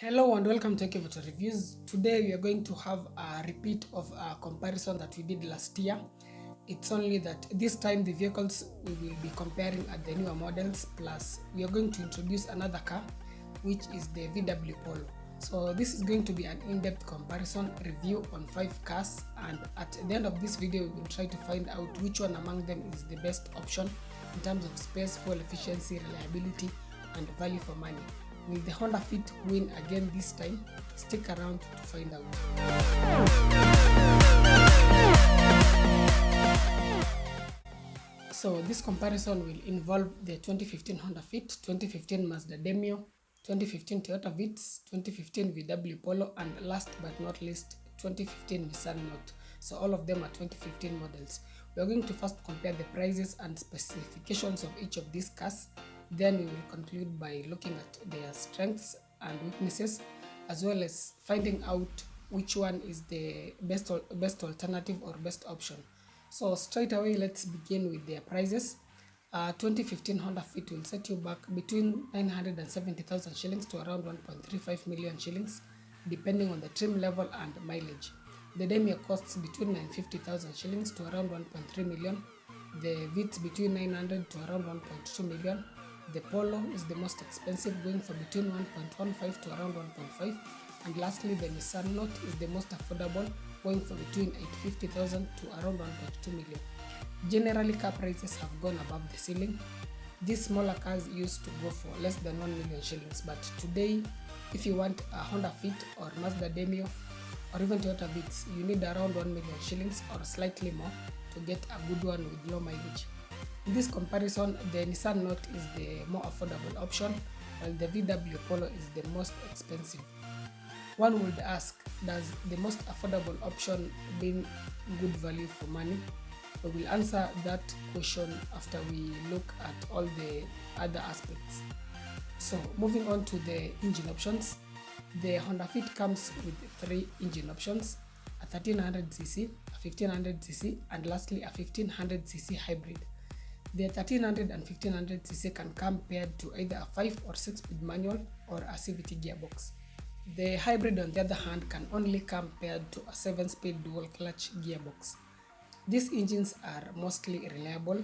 Hello and welcome to Ekivoto Reviews. Today we are going to have a repeat of a comparison that we did last year. It's only that this time the vehicles we will be comparing are the newer models, plus we are going to introduce another car, which is the VW Polo. So this is going to be an in-depth comparison review on 5 cars, and at the end of this video we will try to find out which one among them is the best option in terms of space, fuel efficiency, reliability and value for money. Will the Honda Fit win again this time? Stick around to find out. So this comparison will involve the 2015 Honda Fit, 2015 Mazda Demio, 2015 Toyota Vitz, 2015 VW Polo, and last but not least 2015 Nissan Note. So all of them are 2015 models. We are going to first compare the prices and specifications of each of these cars. Then we will conclude by looking at their strengths and weaknesses, as well as finding out which one is the best alternative or best option. So straight away, let's begin with their prices. 2015 Honda Fit will set you back between 970,000 shillings to around 1.35 million shillings, depending on the trim level and mileage. The Demio costs between 950,000 shillings to around 1.3 million. The Vitz between 900 to around 1.2 million. The Polo is the most expensive, going for between 1.15 to around 1.5. And lastly, the Nissan Note is the most affordable, going for between 850,000 to around 1.2 million. Generally, car prices have gone above the ceiling. These smaller cars used to go for less than 1 million shillings, but today, if you want a Honda Fit or Mazda Demio or even Toyota Vitz, you need around 1 million shillings or slightly more to get a good one with low mileage. In this comparison, the Nissan Note is the more affordable option, while the VW Polo is the most expensive. One would ask, does the most affordable option mean good value for money? We will answer that question after we look at all the other aspects. So moving on to the engine options, the Honda Fit comes with 3 engine options: a 1300cc, a 1500cc, and lastly a 1500cc hybrid. The 1300 and 1500cc can come paired to either a 5 or 6-speed manual or a CVT gearbox. The hybrid, on the other hand, can only come paired to a 7-speed dual clutch gearbox. These engines are mostly reliable,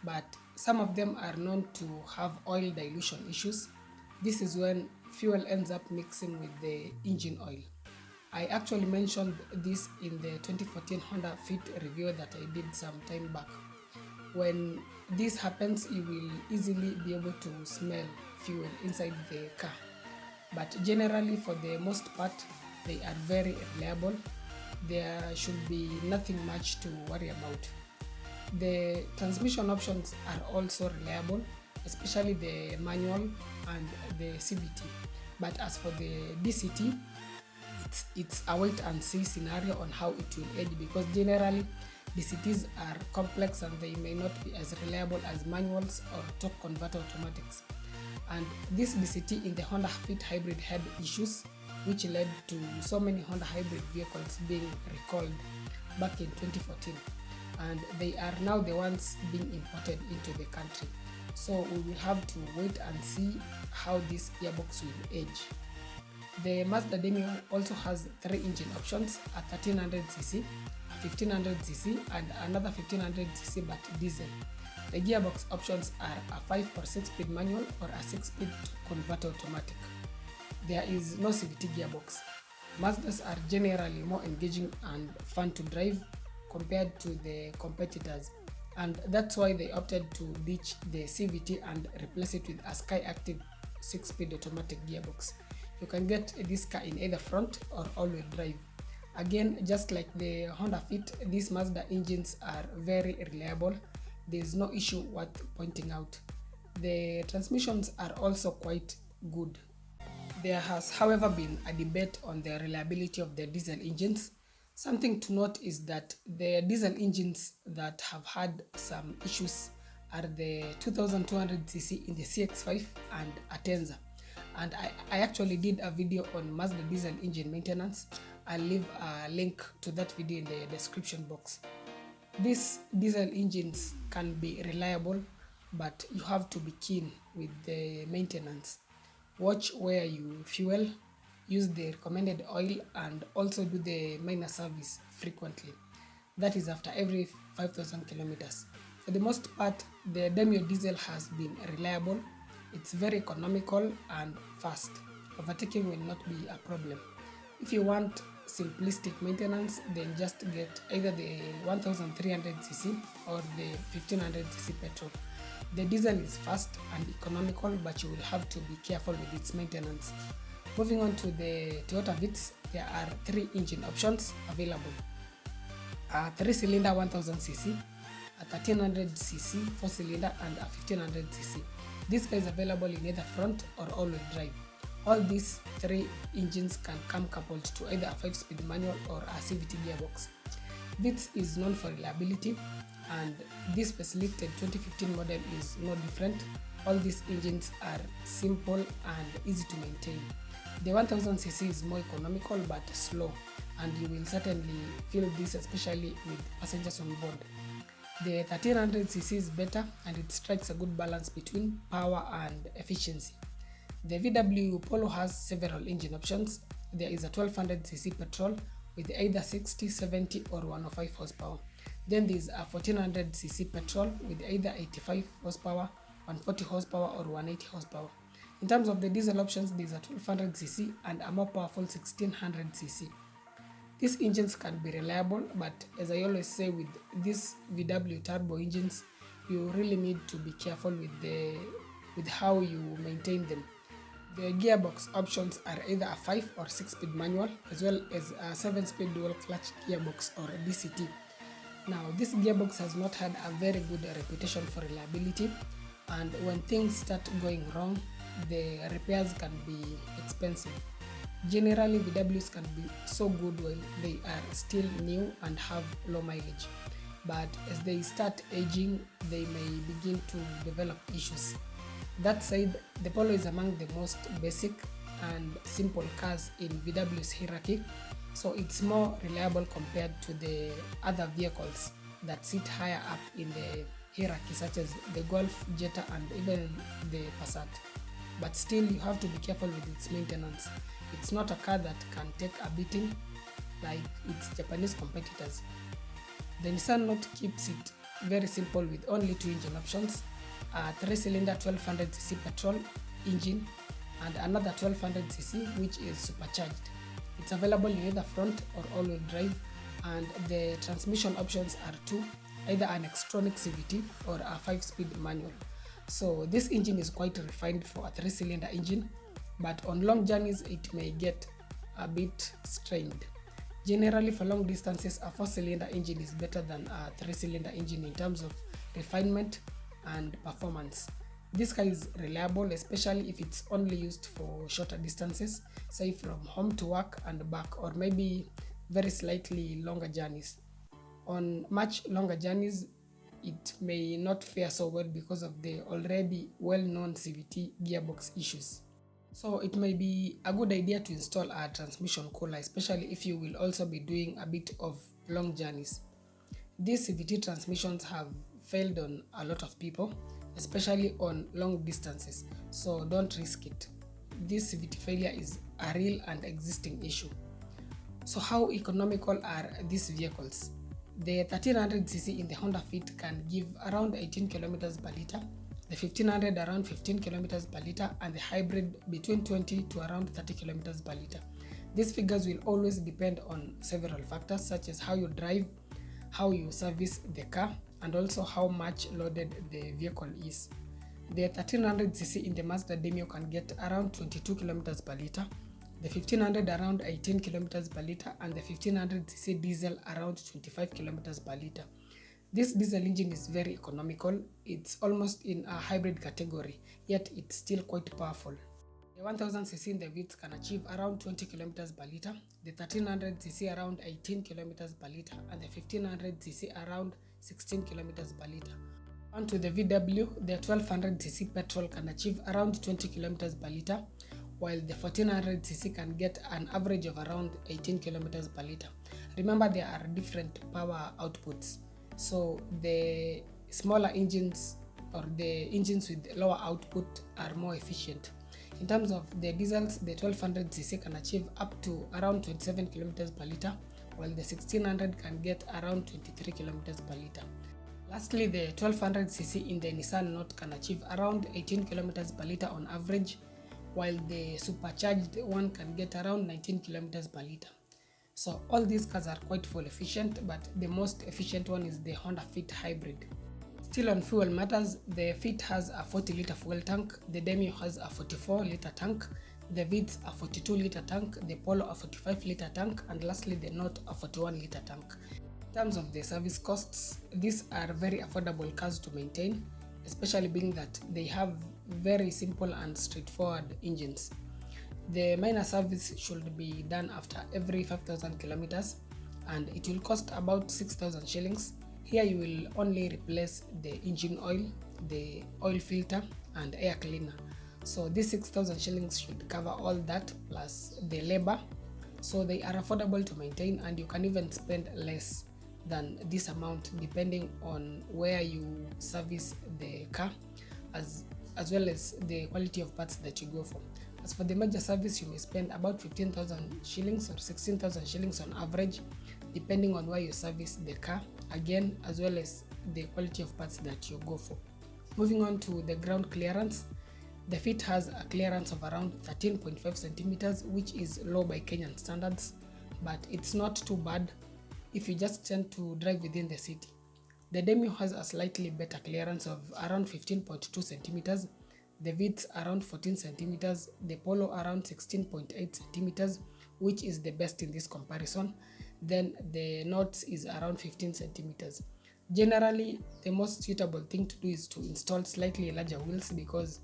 but some of them are known to have oil dilution issues. This is when fuel ends up mixing with the engine oil. I actually mentioned this in the 2014 Honda Fit review that I did some time back. When this happens, you will easily be able to smell fuel inside the car. But generally, for the most part, they are very reliable. There should be nothing much to worry about. The transmission options are also reliable, especially the manual and the CVT. But as for the DCT, it's a wait and see scenario on how it will age, because generally DCTs are complex and they may not be as reliable as manuals or torque converter automatics. And this DCT in the Honda Fit hybrid had issues, which led to so many Honda hybrid vehicles being recalled back in 2014, and they are now the ones being imported into the country. So we will have to wait and see how this gearbox will age. The Mazda Demio also has 3 engine options: a 1300cc, a 1500cc, and another 1500cc but diesel. The gearbox options are a 5 or 6-speed manual or a 6-speed converter automatic. There is no CVT gearbox. Mazdas are generally more engaging and fun to drive compared to the competitors, and that's why they opted to ditch the CVT and replace it with a Sky Active 6-speed automatic gearbox. You can get this car in either front or all-wheel drive. Again, just like the Honda Fit, these Mazda engines are very reliable. There is no issue worth pointing out. The transmissions are also quite good. There has, however, been a debate on the reliability of the diesel engines. Something to note is that the diesel engines that have had some issues are the 2200cc in the CX-5 and Atenza. And I actually did a video on Mazda diesel engine maintenance. I'll leave a link to that video in the description box. These diesel engines can be reliable, but you have to be keen with the maintenance. Watch where you fuel. use the recommended oil, and also do the minor service frequently. That is after every 5,000 kilometers. For the most part, the Demio diesel has been reliable. It's very economical and fast. Overtaking will not be a problem. If you want simplistic maintenance, then just get either the 1300cc or the 1500cc petrol. The diesel is fast and economical, but you will have to be careful with its maintenance. Moving on to the Toyota Vitz, there are 3 engine options available. A 3-cylinder 1000cc, a 1300cc 4-cylinder, and a 1500cc. This car is available in either front or all-wheel drive. All these 3 engines can come coupled to either a 5-speed manual or a CVT gearbox. Vitz is known for reliability, and this facelifted 2015 model is no different. All these engines are simple and easy to maintain. The 1000cc is more economical but slow, and you will certainly feel this especially with passengers on board. The 1300cc is better, and it strikes a good balance between power and efficiency. The VW Polo has several engine options. There is a 1200cc petrol with either 60, 70 or 105 horsepower. Then there is a 1400cc petrol with either 85 horsepower, 140 horsepower or 180 horsepower. In terms of the diesel options, there is a 1200cc and a more powerful 1600cc. These engines can be reliable, but as I always say with these VW turbo engines, you really need to be careful with how you maintain them. The gearbox options are either a 5 or 6-speed manual, as well as a 7-speed dual clutch gearbox or DCT. Now, this gearbox has not had a very good reputation for reliability, and when things start going wrong, the repairs can be expensive. Generally, VWs can be so good while they are still new and have low mileage, but as they start aging, they may begin to develop issues. That said, the Polo is among the most basic and simple cars in VW's hierarchy, so it's more reliable compared to the other vehicles that sit higher up in the hierarchy, such as the Golf, Jetta, and even the Passat. But still, you have to be careful with its maintenance. It's not a car that can take a beating like its Japanese competitors. The Nissan Note keeps it very simple with only 2 engine options, a 3-cylinder 1200cc petrol engine and another 1200cc which is supercharged. It's available in either front or all-wheel drive, and the transmission options are 2, either an Xtronic CVT or a 5-speed manual. So this engine is quite refined for a 3-cylinder engine, but on long journeys it may get a bit strained. Generally, for long distances, a 4-cylinder engine is better than a 3-cylinder engine in terms of refinement and performance. This car is reliable, especially if it's only used for shorter distances, say from home to work and back, or maybe very slightly longer journeys. On much longer journeys, it may not fare so well because of the already well-known CVT gearbox issues. So it may be a good idea to install a transmission cooler, especially if you will also be doing a bit of long journeys. These CVT transmissions have failed on a lot of people, especially on long distances, so don't risk it. This CVT failure is a real and existing issue. So how economical are these vehicles? The 1300cc in the Honda Fit can give around 18 kilometers per liter, the 1500 around 15 kilometers per liter, and the hybrid between 20 to around 30 kilometers per liter. These figures will always depend on several factors such as how you drive, how you service the car, and also how much loaded the vehicle is. The 1300cc in the Mazda Demio can get around 22 kilometers per liter, the 1500 around 18 kilometers per liter, and the 1500cc diesel around 25 kilometers per liter. This diesel engine is very economical. It's almost in a hybrid category, yet it's still quite powerful. The 1000cc in the Vitz can achieve around 20 kilometers per liter, the 1300cc around 18 kilometers per liter, and the 1500cc around 16 kilometers per liter. On to the VW, the 1200cc petrol can achieve around 20 kilometers per liter, while the 1400cc can get an average of around 18 kilometers per liter. Remember, there are different power outputs, so the smaller engines or the engines with lower output are more efficient. In terms of the diesels, the 1200cc can achieve up to around 27 kilometers per liter, while the 1600 can get around 23 kilometers per liter. Lastly, the 1200cc in the Nissan Note can achieve around 18 kilometers per liter on average, while the supercharged one can get around 19 kilometers per liter. So all these cars are quite fuel efficient, but the most efficient one is the Honda Fit Hybrid. Still on fuel matters, the Fit has a 40-liter fuel tank, the Demio has a 44-liter tank, the Vitz a 42-liter tank, the Polo a 45-liter tank, and lastly the Note a 41-liter tank. In terms of the service costs, these are very affordable cars to maintain, especially being that they have very simple and straightforward engines. The minor service should be done after every 5,000 kilometers, and it will cost about 6,000 shillings. Here you will only replace the engine oil, the oil filter, and air cleaner. So this 6,000 shillings should cover all that plus the labor. So they are affordable to maintain, and you can even spend less than this amount depending on where you service the car, as well as the quality of parts that you go for. As for the major service, you may spend about 15,000 shillings or 16,000 shillings on average, depending on where you service the car, again, as well as the quality of parts that you go for. Moving on to the ground clearance, the Fit has a clearance of around 13.5 centimeters, which is low by Kenyan standards, but it's not too bad if you just tend to drive within the city. The Demio has a slightly better clearance of around 15.2 centimeters, the Vitz around 14 centimeters, the Polo around 16.8 centimeters, which is the best in this comparison. Then the Note is around 15 centimeters. Generally, the most suitable thing to do is to install slightly larger wheels, because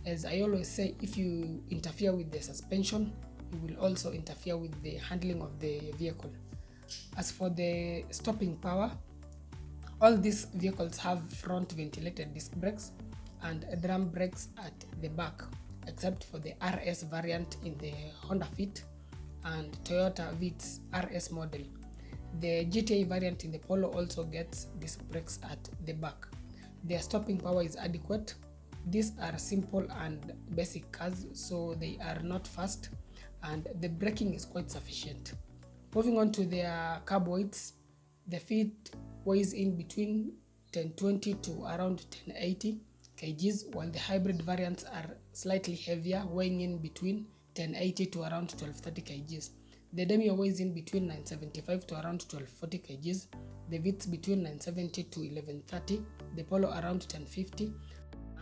as I always say, if you interfere with the suspension, you will also interfere with the handling of the vehicle. As for the stopping power, all these vehicles have front ventilated disc brakes and drum brakes at the back, except for the RS variant in the Honda Fit and Toyota Vitz RS model. The GTA variant in the Polo also gets disc brakes at the back. Their stopping power is adequate. These are simple and basic cars, so they are not fast, and the braking is quite sufficient. Moving on to their carb weights, the Fit weighs in between 1020 to around 1080 kgs, while the hybrid variants are slightly heavier, weighing in between 1080 to around 1230 kgs. The Demio weighs in between 975 to around 1240 kgs, the Vitz between 970 to 1130, the Polo around 1050,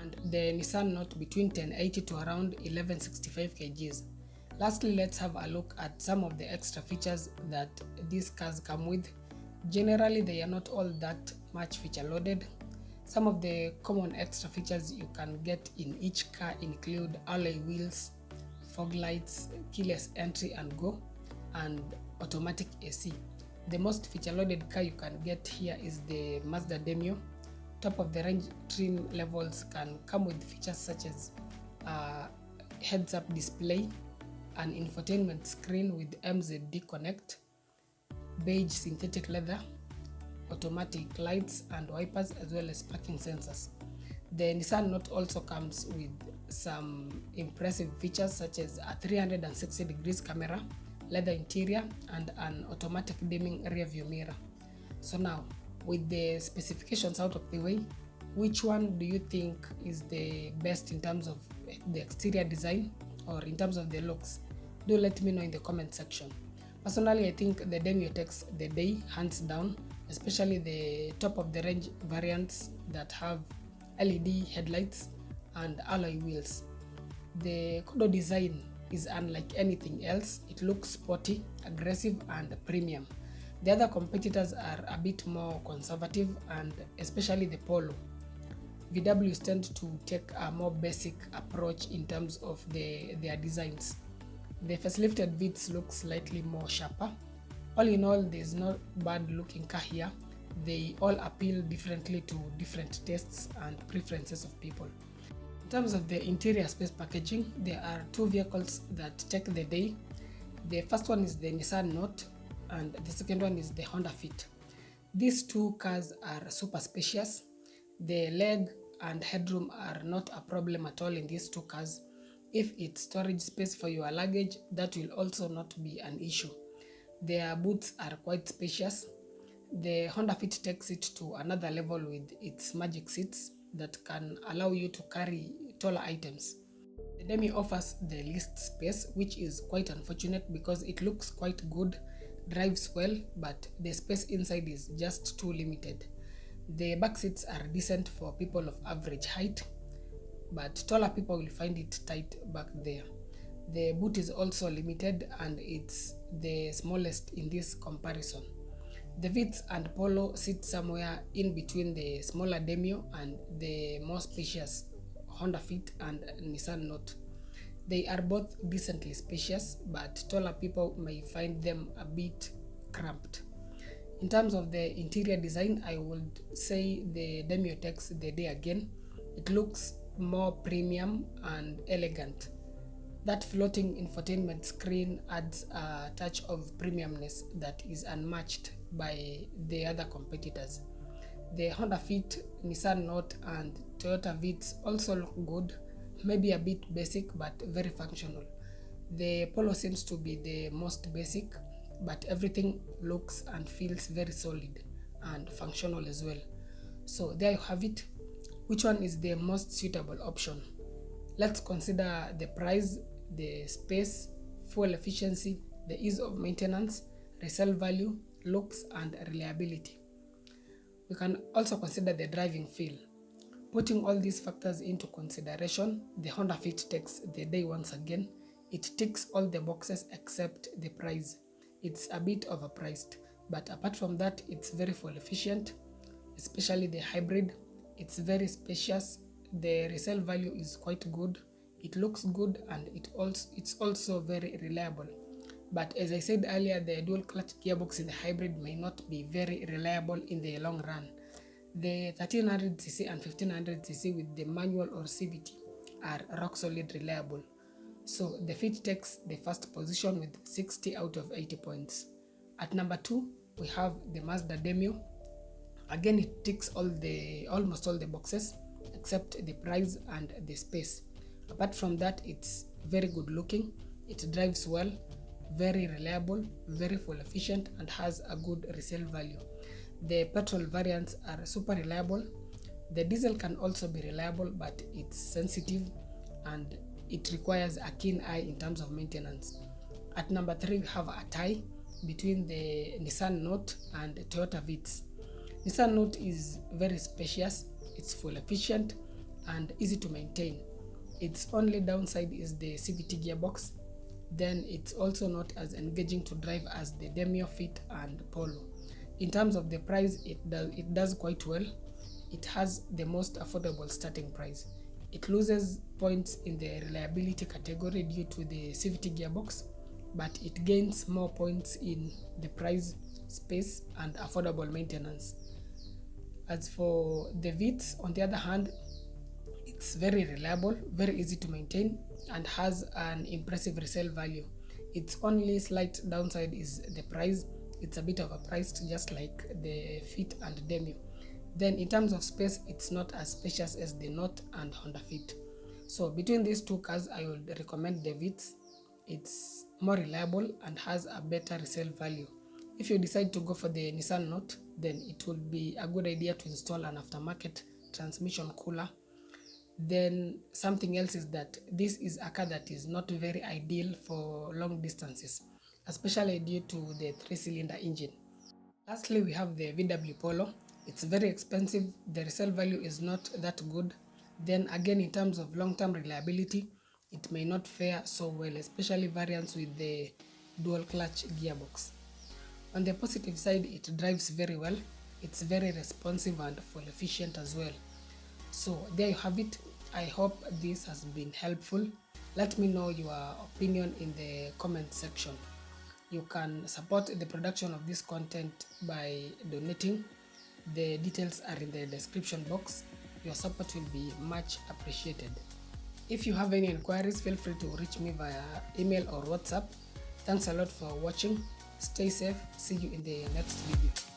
and the Nissan Note between 1080 to around 1165 kgs. Lastly, let's have a look at some of the extra features that these cars come with. Generally, they are not all that much feature loaded. Some of the common extra features you can get in each car include alloy wheels, fog lights, keyless entry and go, and automatic AC. The most feature loaded car you can get here is the Mazda Demio. Top of the range trim levels can come with features such as heads-up display, an infotainment screen with MZD Connect, beige synthetic leather, automatic lights and wipers, as well as parking sensors. The Nissan Note also comes with some impressive features such as a 360 degrees camera, leather interior, and an automatic dimming rear view mirror. So now, with the specifications out of the way, which one do you think is the best in terms of the exterior design or in terms of the looks? Do let me know in the comment section. Personally, I think the Demio takes the day, hands down, especially the top of the range variants that have LED headlights and alloy wheels. The Kodo design is unlike anything else. It looks sporty, aggressive, and premium. The other competitors are a bit more conservative, and especially the Polo. VWs tend to take a more basic approach in terms of their designs. The facelifted Vitz looks slightly more sharper. All in all, there's no bad looking car here. They all appeal differently to different tastes and preferences of people. In terms of the interior space packaging, there are two vehicles that take the day. The first one is the Nissan Note, and the second one is the Honda Fit. These two cars are super spacious. The leg and headroom are not a problem at all in these two cars. If it's storage space for your luggage, that will also not be an issue. Their boots are quite spacious. The Honda Fit takes it to another level with its magic seats that can allow you to carry taller items. The Demio offers the least space, which is quite unfortunate because it looks quite good, drives well, but the space inside is just too limited. The back seats are decent for people of average height, but taller people will find it tight back there. The boot is also limited and it's the smallest in this comparison. The Vitz and Polo sit somewhere in between the smaller Demio and the more spacious Honda Fit and Nissan Note. They are both decently spacious, but taller people may find them a bit cramped. In terms of the interior design, I would say the Demio takes the day again. It looks more premium and elegant. That floating infotainment screen adds a touch of premiumness that is unmatched by the other competitors. The Honda Fit, Nissan Note and Toyota Vitz also look good, maybe a bit basic but very functional. The Polo seems to be the most basic, but everything looks and feels very solid and functional as well. So there you have it. Which one is the most suitable option? Let's consider the price, the space, fuel efficiency, the ease of maintenance, resale value, looks and reliability. We can also consider the driving feel. Putting all these factors into consideration, the Honda Fit takes the day once again. It ticks all the boxes except the price. It's a bit overpriced, but apart from that, it's very fuel efficient, especially the hybrid. It's very spacious. The resale value is quite good. It looks good and it's also very reliable. But as I said earlier, the dual clutch gearbox in the hybrid may not be very reliable in the long run. The 1300cc and 1500cc with the manual or CVT are rock solid reliable. So the Fit takes the first position with 60 out of 80 points. At number 2, we have the Mazda Demio. Again, it ticks almost all the boxes except the price and the space. Apart from that, it's very good looking, it drives well, very reliable, very fuel efficient and has a good resale value. The petrol variants are super reliable. The diesel can also be reliable, but it's sensitive and it requires a keen eye in terms of maintenance. At number 3, we have a tie between the Nissan Note and Toyota Vitz. Nissan Note is very spacious, it's fuel efficient and easy to maintain. Its only downside is the CVT gearbox. Then it's also not as engaging to drive as the Demio, Fit and Polo. In terms of the price, it does quite well. It has the most affordable starting price. It loses points in the reliability category due to the CVT gearbox, but it gains more points in the price, space and affordable maintenance. As for the Vitz, on the other hand, it's very reliable, very easy to maintain and has an impressive resale value. Its only slight downside is the price. It's a bit overpriced, just like the Fit and Demio. Then in terms of space, it's not as spacious as the Note and Honda Fit. So between these two cars, I would recommend the Vitz. It's more reliable and has a better resale value. If you decide to go for the Nissan Note, then it would be a good idea to install an aftermarket transmission cooler. Then something else is that this is a car that is not very ideal for long distances, especially due to the 3-cylinder engine. Lastly, we have the VW Polo. It's very expensive, the resale value is not that good. Then again, in terms of long-term reliability, it may not fare so well, especially variants with the dual clutch gearbox. On the positive side, it drives very well, it's very responsive and fuel efficient as well. So there you have it. I hope this has been helpful. Let me know your opinion in the comment section. You can support the production of this content by donating. The details are in the description box. Your support will be much appreciated. If you have any inquiries, feel free to reach me via email or WhatsApp. Thanks a lot for watching. Stay safe. See you in the next video.